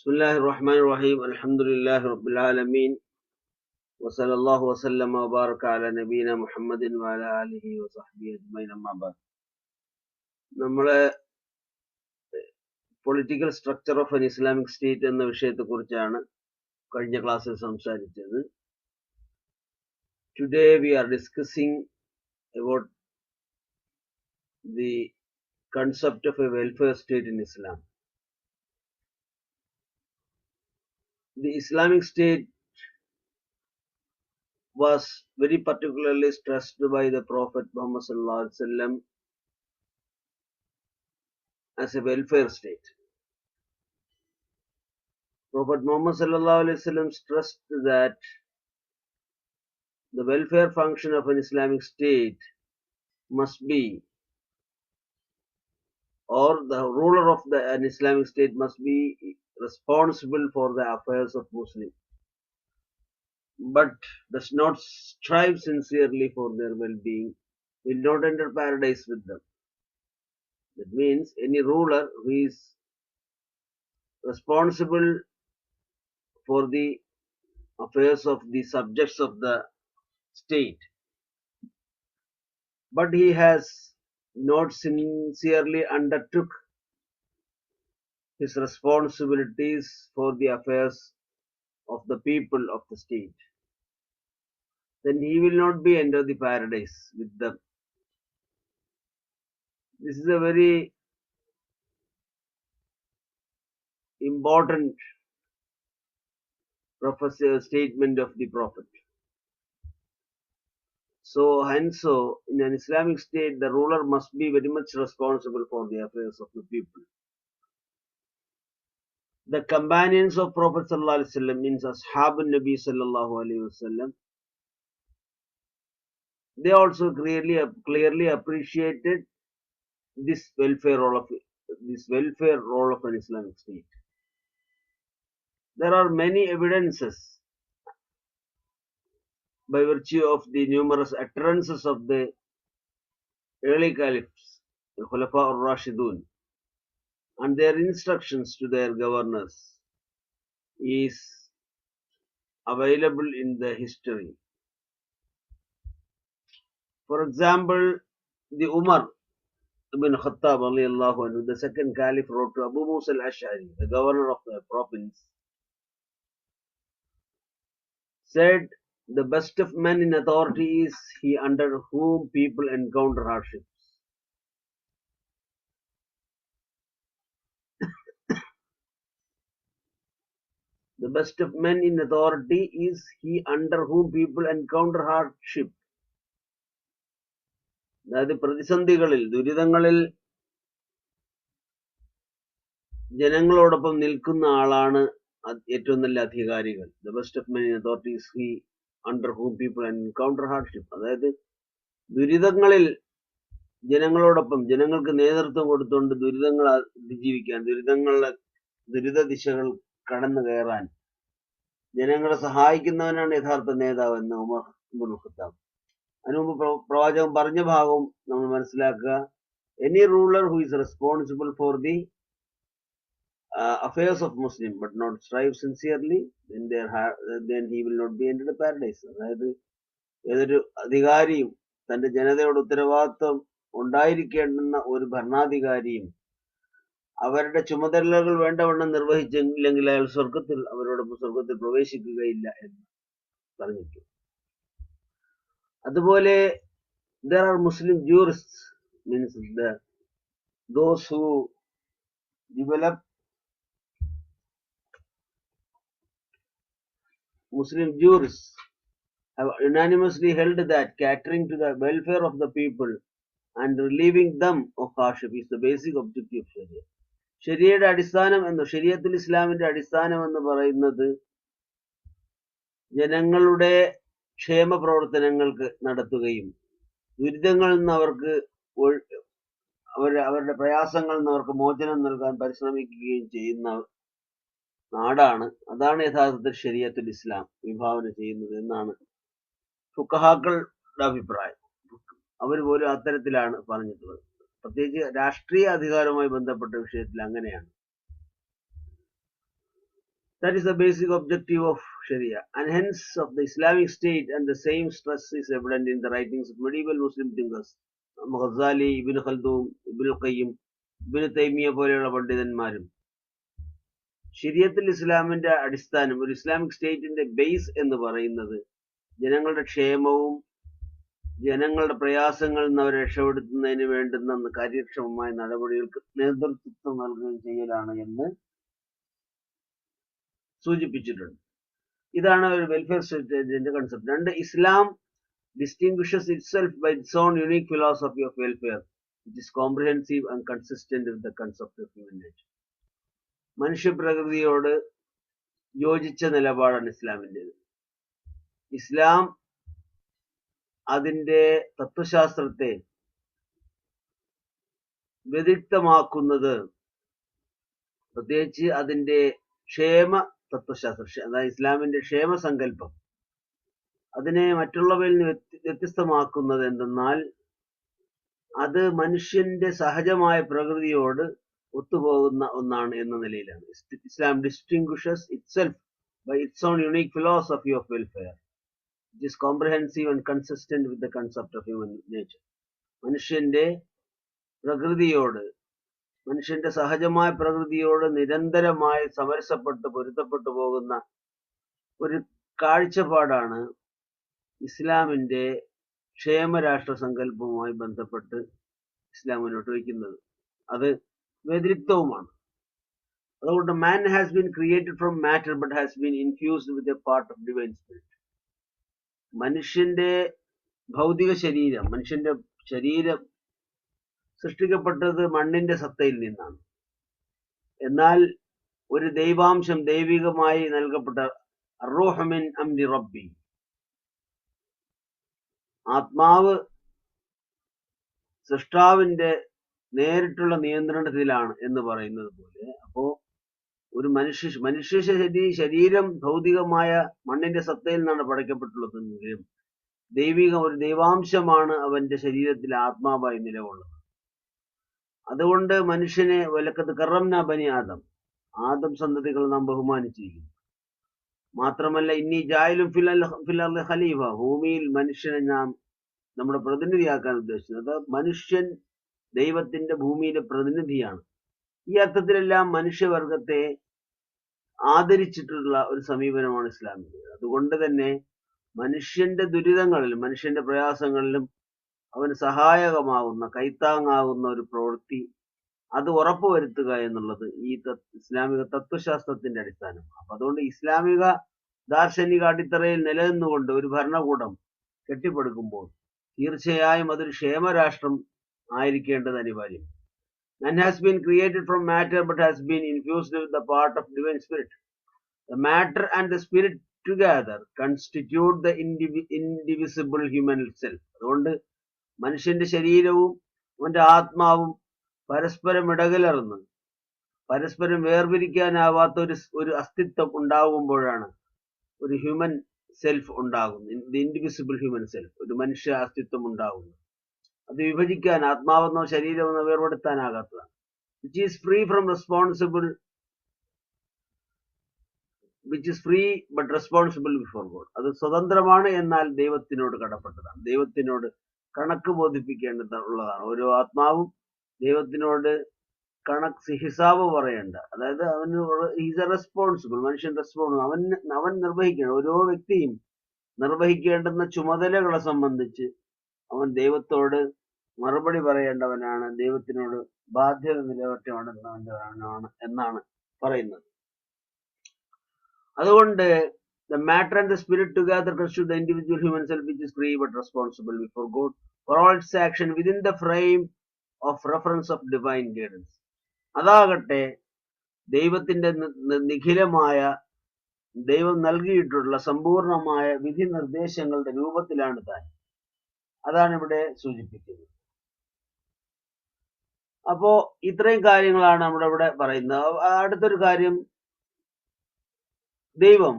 بسم الله الرحمن الرحيم الحمد لله رب العالمين وصلى الله وسلم وبارك على نبينا محمد وعلى آله وصحبه أجمعين أما بعد നമ്മളെ political structure of an Islamic state എന്ന വിഷയത്തെക്കുറിച്ചാണ് കഴിഞ്ഞ ക്ലാസ്സിൽ സംസാരിച്ചത്. Today we are discussing about the concept of a welfare state in Islam. The Islamic state was very particularly stressed by the Prophet Muhammad sallallahu alaihi wasallam as a welfare state. Prophet Muhammad sallallahu alaihi wasallam stressed that the welfare function of an Islamic state must be, or the ruler of an Islamic state must be responsible for the affairs of Muslims, but does not strive sincerely for their well-being, will not enter paradise with them. That means any ruler who is responsible for the affairs of the subjects of the state, but he has not sincerely undertook his responsibilities for the affairs of the people of the state, then he will not be enter the paradise with them. This is a very important statement of the Prophet. So in an Islamic state, the ruler must be very much responsible for the affairs of the people. The companions of Prophet sallallahu alaihi wasallam, means Ashab Nabi sallallahu alaihi wasallam, they also clearly appreciated this welfare role of an Islamic state. There are many evidences by virtue of the numerous utterances of the early caliphs, the Khulafa al-Rashidun, and their instructions to their governors is available in the history. For example, the Umar ibn Khattab, the second caliph, wrote to Abu Musa al-Ash'ari, the governor of the province, said, "The best of men in authority is he under whom people encounter hardships." The best of men in authority is he under whom people encounter hardship. അതായത് പ്രതിസന്ധികളിൽ, ദുരിതങ്ങളിൽ ജനങ്ങളോടൊപ്പം നിൽക്കുന്ന ആളാണ് ഏറ്റവും നല്ല അധികാരികൾ. The best of men in authority is he under whom people encounter hardship. അതായത് ദുരിതങ്ങളിൽ ജനങ്ങളോടൊപ്പം, ജനങ്ങൾക്ക് നേതൃത്വം കൊടുത്തുകൊണ്ട് ദുരിതങ്ങൾ അതിജീവിക്കാൻ, ദുരിത ദിശകൾ കടന്നു കയറാൻ ജനങ്ങളെ സഹായിക്കുന്നവനാണ് യഥാർത്ഥ നേതാവ് എന്ന് ഉമർ ഇബ്നുൽ ഖത്താബ്. അതിനുമുമ്പ് പ്രവാചകൻ പറഞ്ഞ ഭാഗവും നമ്മൾ മനസ്സിലാക്കുക. Any ruler who is responsible for the affairs of Muslim but not strive sincerely, then he will not be entered the paradise. അതായത് ഏതൊരു അധികാരിയും തന്റെ ജനതയോട് ഉത്തരവാദിത്വം ഉണ്ടായിരിക്കേണ്ടുന്ന ഒരു ഭരണാധികാരിയും അവരുടെ ചുമതലകൾ വേണ്ടവണ്ണം നിർവഹിച്ചില്ലെങ്കിൽ അയാൾ അവരോടൊപ്പം സ്വർഗത്തിൽ പ്രവേശിക്കുകയില്ല എന്ന് പറഞ്ഞിട്ടുണ്ട്. അതുപോലെ there are Muslim jurists, means those who develop Muslim jurists have unanimously held that catering to the welfare of the people and relieving them of hardship is the basic objective of Sharia. ശരിയയുടെ അടിസ്ഥാനം ശരീഅത്തുൽ ഇസ്ലാമിന്റെ അടിസ്ഥാനം എന്ന് പറയുന്നത് ജനങ്ങളുടെ ക്ഷേമ പ്രവർത്തനങ്ങൾക്ക് നടത്തുകയും ദുരിതങ്ങളിൽ നിന്ന് അവരുടെ പ്രയാസങ്ങളിൽ നിന്ന് അവർക്ക് മോചനം നൽകാൻ പരിശ്രമിക്കുകയും ചെയ്യുന്ന നാടാണ്. അതാണ് യഥാർത്ഥത്തിൽ ശരീഅത്തുൽ ഇസ്ലാം വിഭാവന ചെയ്യുന്നത് എന്നാണ് ഫുഖഹാക്കളുടെ അഭിപ്രായം. അവർ പോലും അത്തരത്തിലാണ് പറഞ്ഞിട്ടുള്ളത്. പ്രത്യേകിച്ച് രാഷ്ട്രീയ അധികാരവുമായി ബന്ധപ്പെട്ട വിഷയത്തിൽ അങ്ങനെയാണ്. That is the basic objective of Sharia, and hence of the Islamic State, and the same stress is evident in the writings of medieval Muslim thinkers, Ghazali, Ibn Khaldun, Ibn Qayyim, Ibn Taymiyyah പോലെയുള്ള പണ്ഡിതന്മാരും ശരീഅത്തുൽ ഇസ്ലാമിന്റെ അടിസ്ഥാനം, ഒരു Islamic സ്റ്റേറ്റിന്റെ base എന്ന് പറയുന്നത് ജനങ്ങളുടെ ക്ഷേമവും ജനങ്ങളുടെ പ്രയാസങ്ങളിൽ നിന്ന് അവരെ രക്ഷപ്പെടുത്തുന്നതിന് വേണ്ടുന്ന കാര്യക്ഷമമായ നടപടികൾക്ക് നേതൃത്വം നൽകുകയും ചെയ്യലാണ് എന്ന് സൂചിപ്പിച്ചിട്ടുണ്ട്. ഇതാണ് ഒരു വെൽഫെയർ സ്റ്റേറ്റിന്റെ കൺസെപ്റ്റ്. രണ്ട്, ഇസ്ലാം distinguishes itself by its own unique philosophy of welfare, which is comprehensive and consistent with the concept of human nature. മനുഷ്യപ്രകൃതിയോട് യോജിച്ച നിലപാടാണ് ഇസ്ലാമിൻ്റെത്. ഇസ്ലാം അതിന്റെ തത്വശാസ്ത്രത്തെ വ്യതിരിക്തമാക്കുന്നത് പ്രത്യേകിച്ച് അതിന്റെ ക്ഷേമ തത്വശാസ്ത്രം, അതായത് ഇസ്ലാമിന്റെ ക്ഷേമസങ്കല്പം, അതിനെ മറ്റുള്ളവയിൽ നിന്ന് വ്യത്യസ്തമാക്കുന്നത് എന്തെന്നാൽ അത് മനുഷ്യന്റെ സഹജമായ പ്രകൃതിയോട് ഒത്തുപോകുന്ന ഒന്നാണ് എന്ന നിലയിലാണ്. ഇസ്ലാം ഡിസ്റ്റിംഗ്വിഷസ് itself by its own unique philosophy of welfare, which is comprehensive and consistent with the concept of human nature. മനുഷ്യന്റെ പ്രകൃതിയോട്, മനുഷ്യന്റെ സഹജമായ പ്രകൃതിയോട് നിരന്തരമായി സമരസപ്പെട്ട് പൊരുത്തപ്പെട്ടു പോകുന്ന ഒരു കാഴ്ചപ്പാടാണ് ഇസ്ലാമിന്റെ ക്ഷേമരാഷ്ട്ര സങ്കല്പവുമായി ബന്ധപ്പെട്ട് ഇസ്ലാം മുന്നോട്ട് വയ്ക്കുന്നത്. അത് വ്യതിരിക്തവുമാണ്. അതുകൊണ്ട് man has been created from matter but has been infused with a part of divine spirit. മനുഷ്യന്റെ ഭൗതിക ശരീരം, മനുഷ്യന്റെ ശരീരം സൃഷ്ടിക്കപ്പെട്ടത് മണ്ണിന്റെ സത്തയിൽ നിന്നാണ്. എന്നാൽ ഒരു ദൈവാംശം, ദൈവികമായി നൽകപ്പെട്ട അർറൂഹ് മിൻ അംരി റബ്ബി, ആത്മാവ് സൃഷ്ടാവിന്റെ നേരിട്ടുള്ള നിയന്ത്രണത്തിലാണ് എന്ന് പറയുന്നത് പോലെ, അപ്പോ ഒരു മനുഷ്യ ശരീരം ഭൗതികമായ മണ്ണിന്റെ സത്തയിൽ നിന്നാണ് പടയ്ക്കപ്പെട്ടുള്ളതെങ്കിലും ഒരു ദൈവാംശമാണ് അവന്റെ ശരീരത്തിൽ ആത്മാവായി നിലകൊള്ളുന്നത്. അതുകൊണ്ട് മനുഷ്യനെ വലക്കത്ത് കറംന ബനി ആദം സന്തതികൾ നാം ബഹുമാനിച്ചിരിക്കുന്നു. മാത്രമല്ല ഇന്നി ജായിലും ഫിൽ അർളി ഖലീഫ, ഭൂമിയിൽ മനുഷ്യനെ നാം നമ്മുടെ പ്രതിനിധിയാക്കാൻ ഉദ്ദേശിച്ചത്. മനുഷ്യൻ ദൈവത്തിന്റെ ഭൂമിയിലെ പ്രതിനിധിയാണ്. ഈ അർത്ഥത്തിലെല്ലാം മനുഷ്യവർഗത്തെ ആദരിച്ചിട്ടുള്ള ഒരു സമീപനമാണ് ഇസ്ലാമിന്റെ. അതുകൊണ്ട് തന്നെ മനുഷ്യന്റെ ദുരിതങ്ങളിലും മനുഷ്യന്റെ പ്രയാസങ്ങളിലും അവന് സഹായകമാകുന്ന, കൈത്താങ്ങാകുന്ന ഒരു പ്രവൃത്തി അത് ഉറപ്പുവരുത്തുക എന്നുള്ളത് ഈ ഇസ്ലാമിക തത്വശാസ്ത്രത്തിന്റെ അടിസ്ഥാനം. അപ്പൊ അതുകൊണ്ട് ഇസ്ലാമിക ദാർശനിക അടിത്തറയിൽ നിലനിന്നുകൊണ്ട് ഒരു ഭരണകൂടം കെട്ടിപ്പടുക്കുമ്പോൾ തീർച്ചയായും അതൊരു ക്ഷേമരാഷ്ട്രം ആയിരിക്കേണ്ടത് അനിവാര്യം. Man has been created from matter but has been infused with the part of divine spirit. The matter and the spirit together constitute the indivisible human self. അതുകൊണ്ട് മനുഷ്യന്റെ ശരീരവും അവന്റെ ആത്മാവും പരസ്പരം ഇടകലർന്ന് പരസ്പരം വേർപിരിക്കാനാവാത്ത ഒരു അസ്തിത്വം ഉണ്ടാകുമ്പോഴാണ് ഒരു ഹ്യൂമൻ സെൽഫ് ഉണ്ടാകുന്നത്. ദി ഇൻഡിവിസിബിൾ ഹ്യൂമൻ സെൽഫ്, ഒരു മനുഷ്യ അസ്തിത്വം ഉണ്ടാകുന്നു. അത് വിഭജിക്കാൻ, ആത്മാവെന്നോ ശരീരമെന്നോ വേർപെടുത്താനാകാത്തതാണ്. which is free but responsible before God. അത് സ്വതന്ത്രമാണ്, എന്നാൽ ദൈവത്തിനോട് കടപ്പെട്ടതാണ്, ദൈവത്തിനോട് കണക്ക് ബോധിപ്പിക്കേണ്ടതുള്ളതാണ്. ഓരോ ആത്മാവും ദൈവത്തിനോട് ഹിസാബ് പറയേണ്ട, അതായത് അവന് ഈസ് എ റെസ്പോൺസിബിൾ, മനുഷ്യൻ അവൻ നിർവഹിക്കണം. ഓരോ വ്യക്തിയും നിർവഹിക്കേണ്ടുന്ന ചുമതലകളെ സംബന്ധിച്ച് അവൻ ദൈവത്തോട് മറുപടി പറയേണ്ടവനാണ്, ദൈവത്തിനോട് ബാധ്യത നിലനിർത്തേണ്ടവനാണ് എന്നാണ് പറയുന്നത്. അതുകൊണ്ട് the matter and the spirit together constitute the individual human self, which is free but responsible before God for all its action within the frame of reference of divine guidance. അതാകട്ടെ ദൈവത്തിന്റെ നിഖിലമായ, ദൈവം നൽകിയിട്ടുള്ള സമ്പൂർണമായ വിധി നിർദ്ദേശങ്ങളുടെ രൂപത്തിലാണ് താൻ. അതാണ് ഇവിടെ സൂചിപ്പിക്കുന്നത്. അപ്പോ ഇത്രയും കാര്യങ്ങളാണ് നമ്മുടെ ഇവിടെ പറയുന്നത്. അടുത്തൊരു കാര്യം, ദൈവം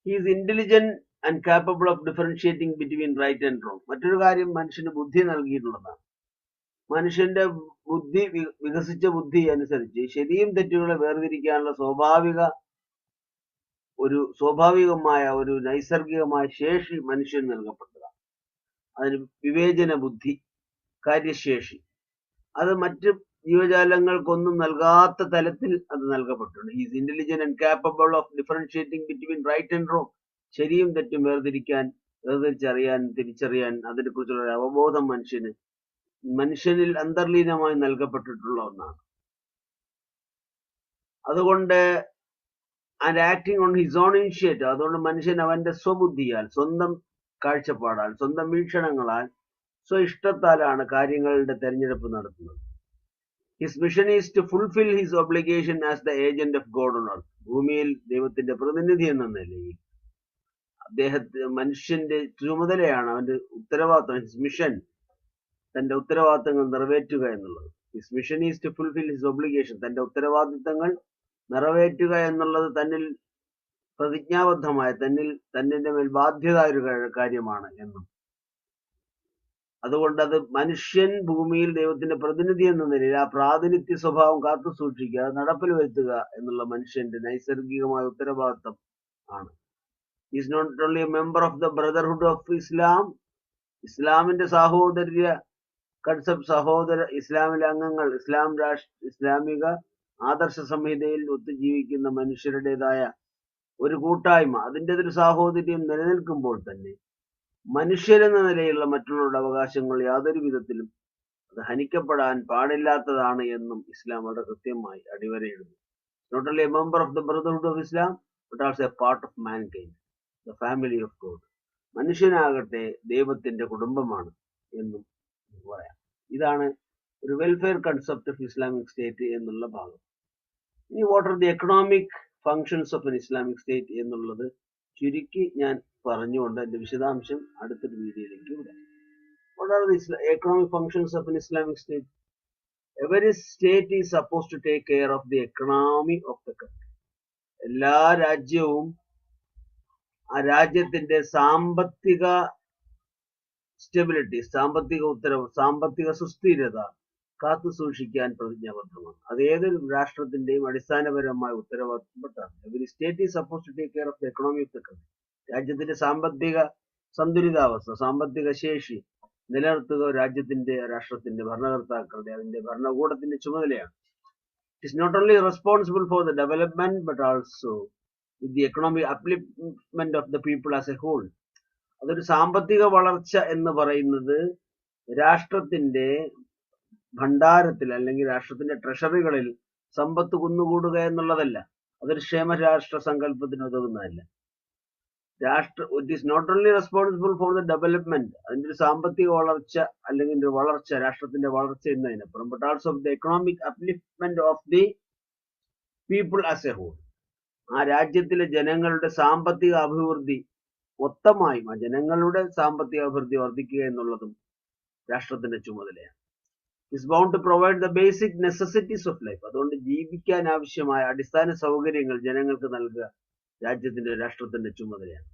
he is intelligent and capable of differentiating between right and wrong. മറ്റൊരു കാര്യം, മനുഷ്യന് ബുദ്ധി നൽകിയിട്ടുള്ളതാണ്. മനുഷ്യന്റെ വികസിച്ച ബുദ്ധി അനുസരിച്ച് ശരിയും തെറ്റുകളെ വേർതിരിക്കാനുള്ള സ്വാഭാവികമായ ഒരു നൈസർഗികമായ ശേഷി മനുഷ്യന് നൽകപ്പെട്ടതാണ്. അതിന് വിവേചന ബുദ്ധി, കാര്യശേഷി, അത് മറ്റ് ജീവജാലങ്ങൾക്കൊന്നും നൽകാത്ത തലത്തിൽ അത് നൽകപ്പെട്ടിട്ടുണ്ട്. Is intelligent and capable of differentiating between right and wrong. ശരിയും തെറ്റും തിരിച്ചറിയാൻ അതിനെക്കുറിച്ചുള്ള ഒരു അവബോധം മനുഷ്യനിൽ അന്തർലീനമായി നൽകപ്പെട്ടിട്ടുള്ള ഒന്നാണ്. അതുകൊണ്ട് and acting on his own initiative, അതുകൊണ്ട് മനുഷ്യൻ അവന്റെ സ്വബുദ്ധിയാൽ, സ്വന്തം കാഴ്ചപ്പാടാൽ, സ്വന്തം വീക്ഷണങ്ങളാൽ, ഇഷ്ടത്താലാണ് കാര്യങ്ങളുടെ തെരഞ്ഞെടുപ്പ് നടത്തുന്നത്. His mission is to fulfil his obligation as the agent of God on earth. ഭൂമിയിൽ ദൈവത്തിന്റെ പ്രതിനിധി എന്ന നിലയിൽ മനുഷ്യന്റെ ചുമതലയാണ്, അവന്റെ ഉത്തരവാദിത്വം, ഹിസ് മിഷൻ, തന്റെ ഉത്തരവാദിത്തങ്ങൾ നിറവേറ്റുക എന്നുള്ളത്. His mission is to fulfil his obligation, തന്റെ ഉത്തരവാദിത്തങ്ങൾ നിറവേറ്റുക എന്നുള്ളത് തന്നിൽ പ്രതിജ്ഞാബദ്ധമായ, തന്നിന്റെ മേൽ ബാധ്യത ഒരു കാര്യമാണ് എന്നും. അതുകൊണ്ട് അത് മനുഷ്യൻ ഭൂമിയിൽ ദൈവത്തിന്റെ പ്രതിനിധി എന്ന നിലയിൽ ആ പ്രാതിനിധ്യ സ്വഭാവം കാത്തു സൂക്ഷിക്കുക, നടപ്പിൽ വരുത്തുക എന്നുള്ള മനുഷ്യന്റെ നൈസർഗികമായ ഉത്തരവാദിത്തം ആണ്. Is not only a member of the brotherhood of Islam, ഇസ്ലാമിന്റെ സാഹോദര്യ കൺസെപ്റ്റ്, ഇസ്ലാമിലെ അംഗങ്ങൾ, ഇസ്ലാമിക ആദർശ സംഹിതയിൽ ഒത്തുജീവിക്കുന്ന മനുഷ്യരുടേതായ ഒരു കൂട്ടായ്മ, അതിൻ്റെ ഒരു സാഹോദര്യം നിലനിൽക്കുമ്പോൾ തന്നെ മനുഷ്യരെന്ന നിലയിലുള്ള മറ്റുള്ളവരുടെ അവകാശങ്ങൾ യാതൊരു വിധത്തിലും അത് ഹനിക്കപ്പെടാൻ പാടില്ലാത്തതാണ് എന്നും ഇസ്ലാം വളരെ കൃത്യമായി അടിവരയിടുന്നു. Not only a member of the brotherhood of Islam but also a part of mankind, the family of God. മനുഷ്യനാകട്ടെ ദൈവത്തിന്റെ കുടുംബമാണ് എന്നും പറയാം. ഇതാണ് ഒരു welfare concept of Islamic state എന്നുള്ള ഭാഗം. ഇനി what are the economic functions of an Islamic state എന്നുള്ളത് ചുരുക്കി ഞാൻ പറഞ്ഞുകൊണ്ട് എന്റെ വിശദാംശം അടുത്തൊരു വീഡിയോയിലേക്ക് വിടാം. What are the economic functions of an Islamic state? Every state is suppose to take care of the economy of the country. എല്ലാ രാജ്യവും ആ രാജ്യത്തിന്റെ സാമ്പത്തിക സ്റ്റെബിലിറ്റി, സാമ്പത്തിക സുസ്ഥിരത കാത്തു സൂക്ഷിക്കാൻ പ്രതിജ്ഞാബദ്ധമാണ്. അത് ഏതൊരു രാഷ്ട്രത്തിന്റെയും അടിസ്ഥാനപരമായ ഉത്തരവാദിത്തപ്പെട്ടതാണ്. Every state is suppose to take care of the economy of the country. രാജ്യത്തിന്റെ സാമ്പത്തിക സന്തുലിതാവസ്ഥ, സാമ്പത്തിക ശേഷി നിലനിർത്തുക രാഷ്ട്രത്തിന്റെ ഭരണകർത്താക്കളുടെ, അതിന്റെ ഭരണകൂടത്തിന്റെ ചുമതലയാണ്. It is not only responsible for the development but also with the economic upliftment of the people as a whole. അതൊരു സാമ്പത്തിക വളർച്ച എന്ന് പറയുന്നത് രാഷ്ട്രത്തിന്റെ ഭണ്ഡാരത്തിൽ അല്ലെങ്കിൽ രാഷ്ട്രത്തിന്റെ ട്രഷറികളിൽ സമ്പത്ത് കുന്നുകൂടുക എന്നുള്ളതല്ല. അതൊരു ക്ഷേമരാഷ്ട്ര സങ്കല്പത്തിന് ഉതകുന്നതല്ല. It is not only responsible for the development, അതിന്റെ ഒരു സാമ്പത്തിക വളർച്ച അല്ലെങ്കിൽ ഒരു വളർച്ച, രാഷ്ട്രത്തിന്റെ വളർച്ച എന്നതിനപ്പുറം, but also of the economic upliftment of the people as a whole. ആ രാജ്യത്തിലെ ജനങ്ങളുടെ സാമ്പത്തിക അഭിവൃദ്ധി മൊത്തമായും, ആ ജനങ്ങളുടെ സാമ്പത്തിക അഭിവൃദ്ധി വർദ്ധിക്കുക എന്നുള്ളതും രാഷ്ട്രത്തിന്റെ ചുമതലയാണ്. Is bound to provide the basic necessities of life. അതുകൊണ്ട് ജീവിക്കാൻ ആവശ്യമായ അടിസ്ഥാന സൗകര്യങ്ങൾ ജനങ്ങൾക്ക് നൽകുക രാഷ്ട്രത്തിന്റെ ചുമതലയാണ്.